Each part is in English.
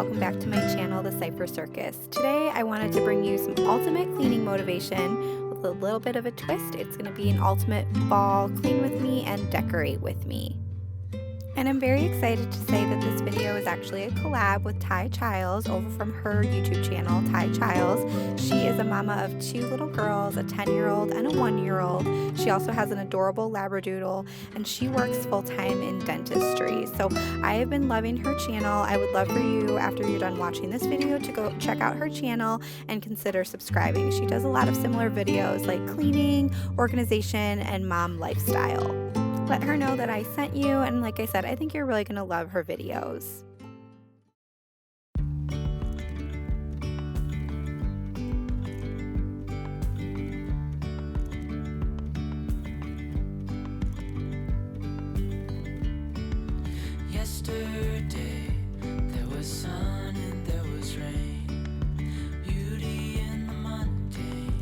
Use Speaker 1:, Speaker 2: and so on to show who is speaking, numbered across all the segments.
Speaker 1: welcome back to my channel, The Cipher Circus. Today I wanted to bring you some ultimate cleaning motivation with a little bit of a twist. It's going to be an ultimate fall clean with me and decorate with me. And I'm very excited to say that this video is actually a collab with Ty Childs over from her YouTube channel, Ty Childs. She is a mama of 2 little girls, a 10-year-old and a 1-year-old. She also has an adorable Labradoodle, and she works full-time in dentistry. So I have been loving her channel. I would love for you, after you're done watching this video, to go check out her channel and consider subscribing. She does a lot of similar videos like cleaning, organization, and mom lifestyle. Let her know that I sent you, and like I said, I think you're really going to love her videos.
Speaker 2: Yesterday there was sun and there was rain, beauty in the mundane.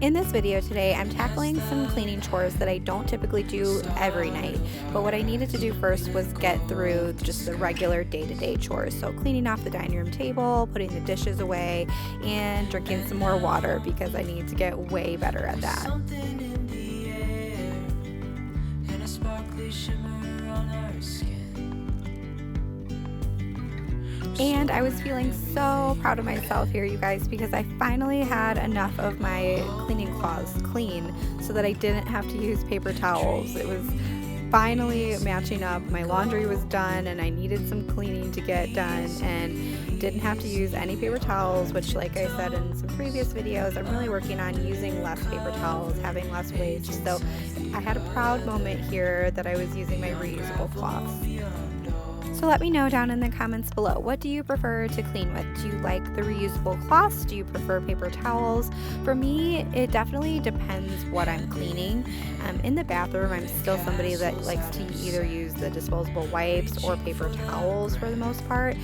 Speaker 1: In this video today, I'm tackling some cleaning chores that I don't typically do every night, but what I needed to do first was get through just the regular day-to-day chores. So cleaning off the dining room table, putting the dishes away, and drinking some more water because I need to get way better at that.
Speaker 2: Something in the air and a sparkly shimmer on her skin.
Speaker 1: And I was feeling so proud of myself here, you guys, because I finally had enough of my cleaning cloths clean so that I didn't have to use paper towels. It was finally matching up. My laundry was done and I needed some cleaning to get done and didn't have to use any paper towels, which, like I said in some previous videos, I'm really working on using less paper towels, having less waste. So I had a proud moment here that I was using my reusable cloths. So let me know down in the comments below, what do you prefer to clean with? Do you like the reusable cloths? Do you prefer paper towels? For me, it definitely depends what I'm cleaning. In the bathroom, I'm still somebody that likes to either use the disposable wipes or paper towels for the most part.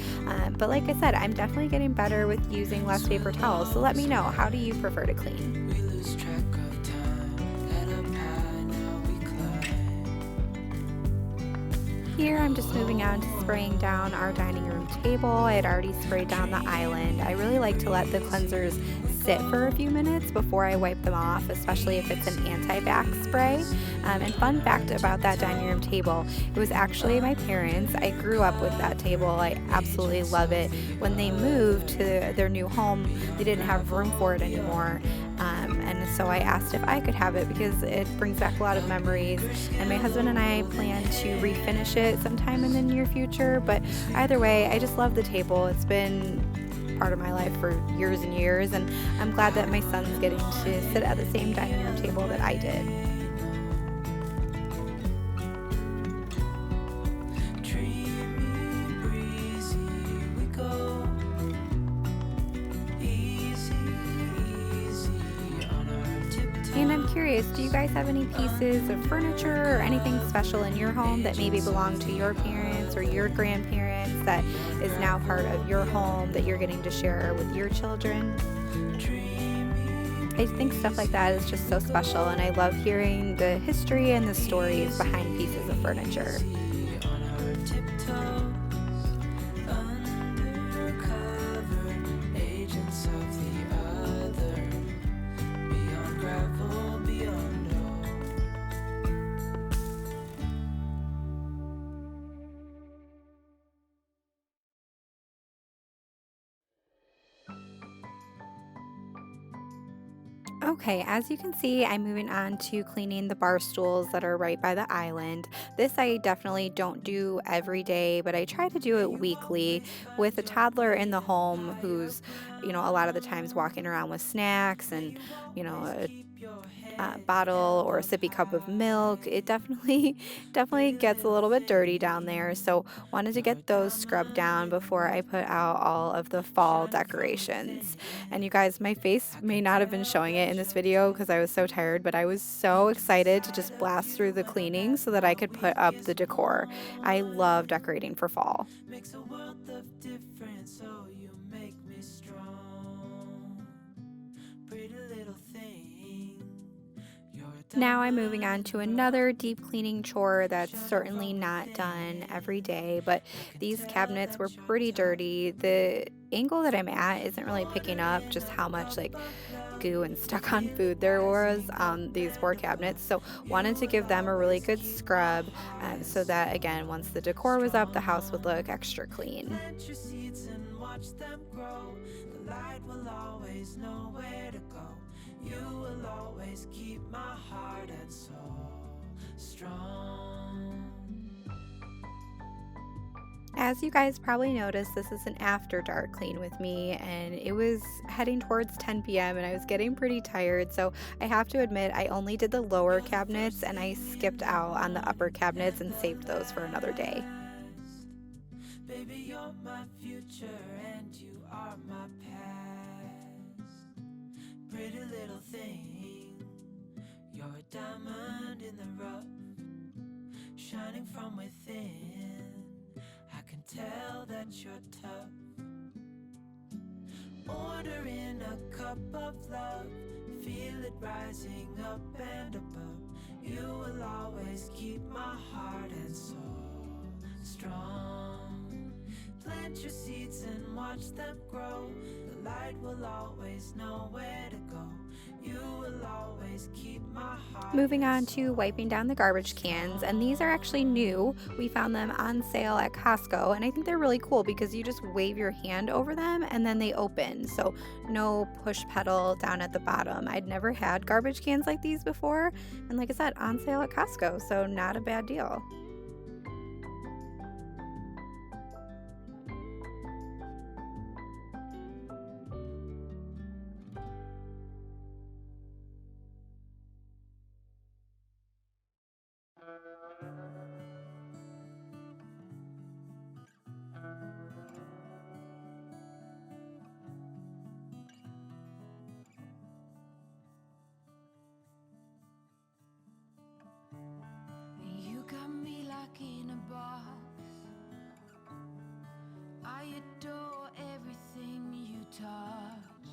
Speaker 1: But like I said, I'm definitely getting better with using less paper towels. So let me know, how do you prefer to clean?
Speaker 2: We lose track of time, head up high, now we climb.
Speaker 1: Here I'm just moving on to spraying down our dining room table. I had already sprayed down the island. I really like to let the cleansers sit for a few minutes before I wipe them off, especially if it's an anti-bac spray. And fun fact about that dining room table, it was actually my parents. I grew up with that table. I absolutely love it. When they moved to their new home, they didn't have room for it anymore. And so I asked if I could have it because it brings back a lot of memories, and my husband and I plan to refinish it sometime in the near future. But either way, I just love the table. It's been part of my life for years and years, and I'm glad that my son's getting to sit at the same dining room table that I did. And I'm curious, do you guys have any pieces of furniture or anything special in your home that maybe belonged to your parents or your grandparents that is now part of your home that you're getting to share with your children? I think stuff like that is just so special, and I love hearing the history and the stories behind pieces of furniture. Okay, as you can see, I'm moving on to cleaning the bar stools that are right by the island. This I definitely don't do every day, but I try to do it weekly. With a toddler in the home who's, a lot of the times walking around with snacks and, a bottle or a sippy cup of milk, it definitely gets a little bit dirty down there. So wanted to get those scrubbed down before I put out all of the fall decorations. And you guys, my face may not have been showing it in this video because I was so tired, but I was so excited to just blast through the cleaning so that I could put up the decor. I love decorating for fall.
Speaker 2: Makes a world of difference, so you make me strong. Pretty little thing, you're a
Speaker 1: Now I'm moving on to another deep cleaning chore that's certainly not done every day, but these cabinets were pretty dirty. The angle that I'm at isn't really picking up just how much like goo and stuck on food there was on these poor cabinets. So wanted to give them a really good scrub so that again, once the decor was up, the house would look extra clean.
Speaker 2: Plant your seeds and watch them grow. The light will always know where to go. You will always keep my heart and soul strong.
Speaker 1: As you guys probably noticed, this is an after dark clean with me, and it was heading towards 10 p.m. and I was getting pretty tired. So I have to admit, I only did the lower cabinets and I skipped out on the upper cabinets and saved those for another day.
Speaker 2: Baby, you're my future and you are my past. Pretty little thing, you're a diamond in the rough, shining from within. I can tell that you're tough. Order in a cup of love, feel it rising up and above. You will always keep my heart and soul strong. Plant your seeds and watch them grow. The light will always know where to go. You will always keep my heart.
Speaker 1: Moving on to wiping down the garbage cans, and these are actually new. We found them on sale at Costco, and I think they're really cool because you just wave your hand over them and then they open. So no push pedal down at the bottom. I'd never had garbage cans like these before, and like I said, on sale at Costco, so not a bad deal.
Speaker 2: You got me like in a box. I adore everything you touch.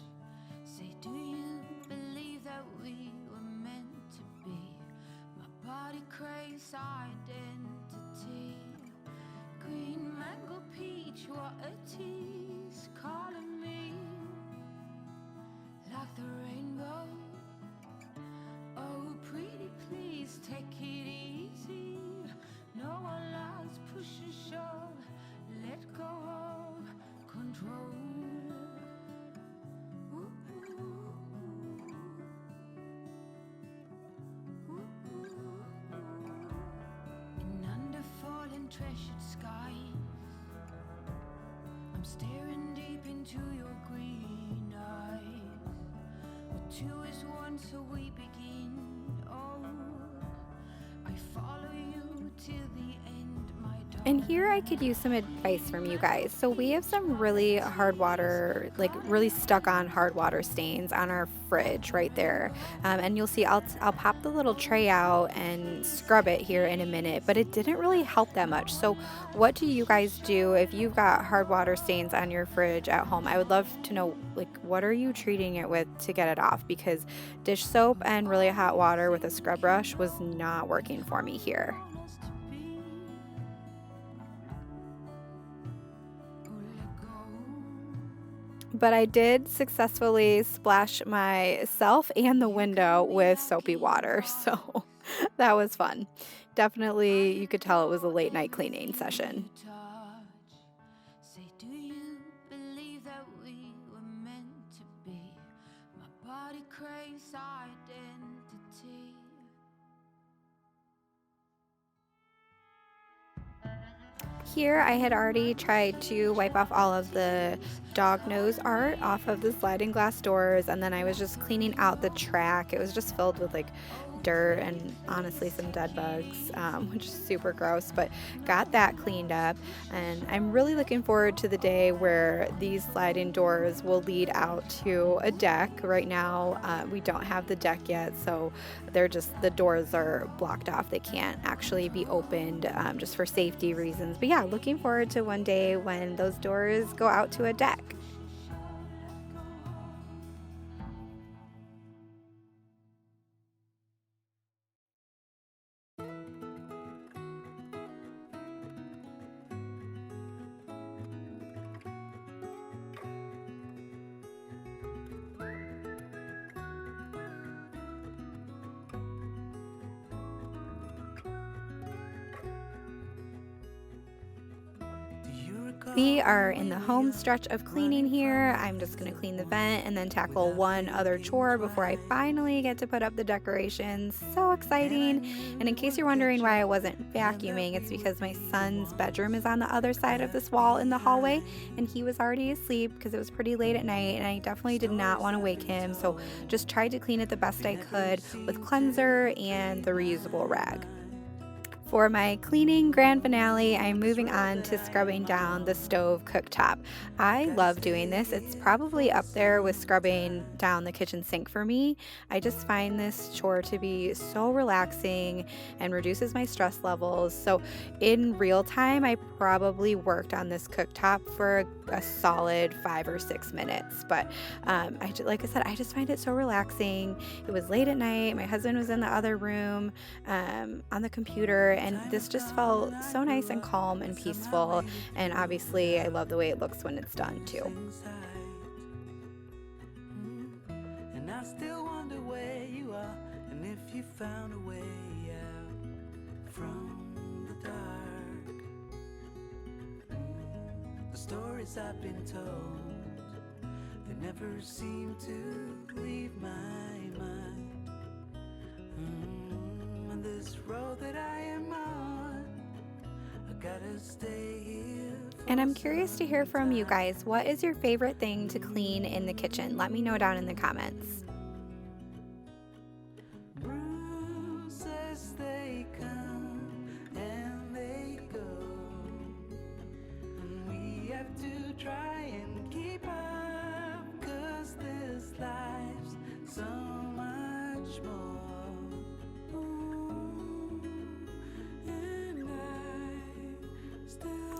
Speaker 2: Say, do you believe that we were meant to be? My body craves identity. Green mango peach, what a tease. Calling me like the rainbow. Oh, pretty please, take it easy. No one likes push and shove. Let go of control. Ooh, ooh, ooh, ooh. In under fallen treasured skies, I'm staring deep into your green eyes. Where two is one, so we begin. Oh, I follow you till the end, my darling.
Speaker 1: And here I could use some advice from you guys. So we have some really hard water, like really stuck on hard water stains on our fridge right there. And you'll see I'll pop the little tray out and scrub it here in a minute, but it didn't really help that much. So what do you guys do if you've got hard water stains on your fridge at home? I would love to know, like, what are you treating it with to get it off? Because dish soap and really hot water with a scrub brush was not working for me here. But I did successfully splash myself and the window with soapy water, so that was fun. Definitely, you could tell it was a late night cleaning session.
Speaker 2: Say, do you believe that we were meant to be? My body craves identity.
Speaker 1: Here I had already tried to wipe off all of the dog nose art off of the sliding glass doors, and then I was just cleaning out the track. It was just filled with like dirt and honestly some dead bugs, which is super gross, but got that cleaned up. And I'm really looking forward to the day where these sliding doors will lead out to a deck. Right now we don't have the deck yet, so the doors are blocked off. They can't actually be opened just for safety reasons. But yeah, looking forward to one day when those doors go out to a deck. We are in the home stretch of cleaning here. I'm just going to clean the vent and then tackle one other chore before I finally get to put up the decorations. So exciting. And in case you're wondering why I wasn't vacuuming, it's because my son's bedroom is on the other side of this wall in the hallway, and he was already asleep because it was pretty late at night, and I definitely did not want to wake him. So just tried to clean it the best I could with cleanser and the reusable rag. For my cleaning grand finale, I'm moving on to scrubbing down the stove cooktop. I love doing this. It's probably up there with scrubbing down the kitchen sink for me. I just find this chore to be so relaxing and reduces my stress levels. So in real time, I probably worked on this cooktop for a solid 5 or 6 minutes. But like I said, I just find it so relaxing. It was late at night. My husband was in the other room on the computer, and this just felt so nice and calm and peaceful. And obviously I love the way it looks when it's done too.
Speaker 2: And I still wonder where you are, and if you found a way out from the dark. The stories I've been told, they never seem to leave my mind. On this road that I am on, I gotta stay here.
Speaker 1: And I'm curious to hear from you guys. What is your favorite thing to clean in the kitchen? Let me know down in the comments.
Speaker 2: Bruises, they come and they go, and we have to try and keep up, 'cause this life's so much more.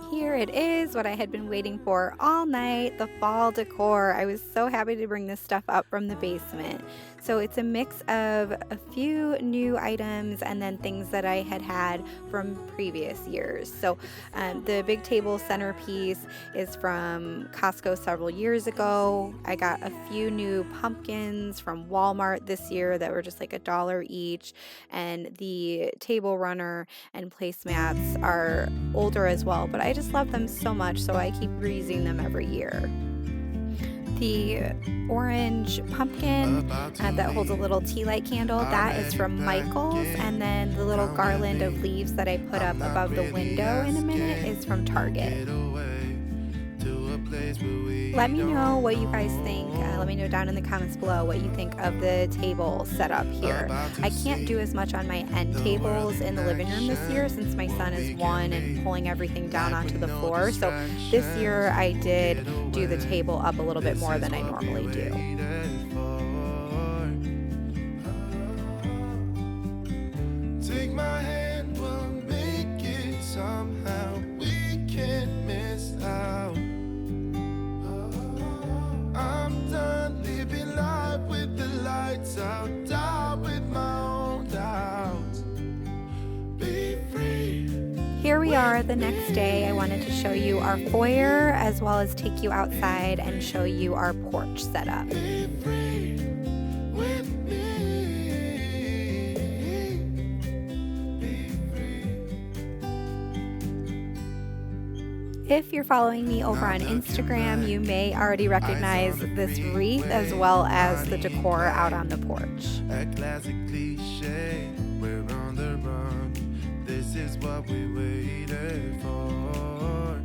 Speaker 1: Here it is, what I had been waiting for all night, the fall decor. I was so happy to bring this stuff up from the basement. So it's a mix of a few new items and then things that I had from previous years. So the big table centerpiece is from Costco several years ago. I got a few new pumpkins from Walmart this year that were just like $1 each. And the table runner and placemats are older as well, but I just love them so much, so I keep reusing them every year. The orange pumpkin that holds a little tea light candle, that is from Michael's, and then the little garland of leaves that I put up above the window in a minute is from Target. Let me know what you guys think. Let me know down in the comments below what you think of the table setup here. I can't do as much on my end tables in the living room this year since my son is 1 and pulling everything down onto the floor. So this year I did do the table up a little bit more than I normally do.
Speaker 3: Take my hand, we'll make it somehow. We can't miss out. I'm done living life with the lights out, down with my own doubts. Be free.
Speaker 1: Here we are the next day. I wanted to show you our foyer as well as take you outside and show you our porch setup.
Speaker 3: Be free with me. Be free.
Speaker 1: If you're following me over on Instagram, you may already recognize this wreath as well as the decor out on the porch.
Speaker 3: A classic cliche, we're on the run. This is what we waited for.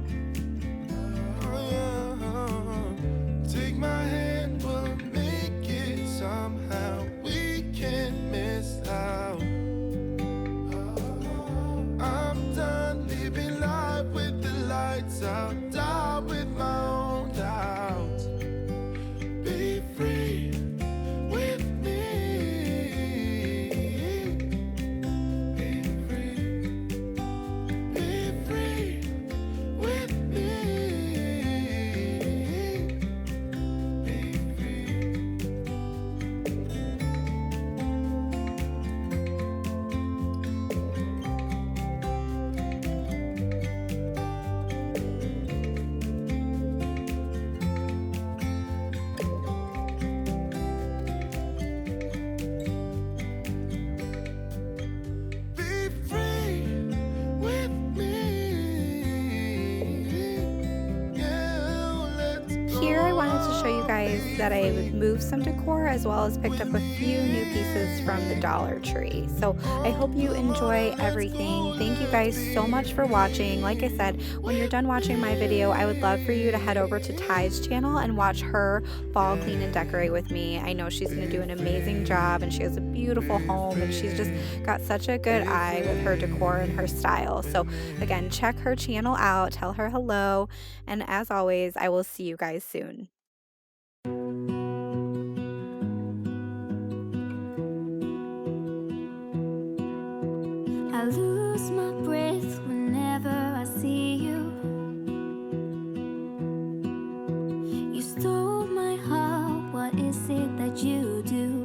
Speaker 3: Take my hand, we'll make it somehow. We can't miss out. I'm done living life with the lights out, down with my own doubts. Be free with me. Be free. Be free
Speaker 1: guys that I moved some decor as well as picked up a few new pieces from the Dollar Tree. So I hope you enjoy everything. Thank you guys so much for watching. Like I said, when you're done watching my video, I would love for you to head over to Ty's channel and watch her fall clean and decorate with me. I know she's going to do an amazing job, and she has a beautiful home, and she's just got such a good eye with her decor and her style. So again, check her channel out, tell her hello, and as always, I will see you guys soon.
Speaker 4: I lose my breath whenever I see you. You stole my heart, what is it that you do?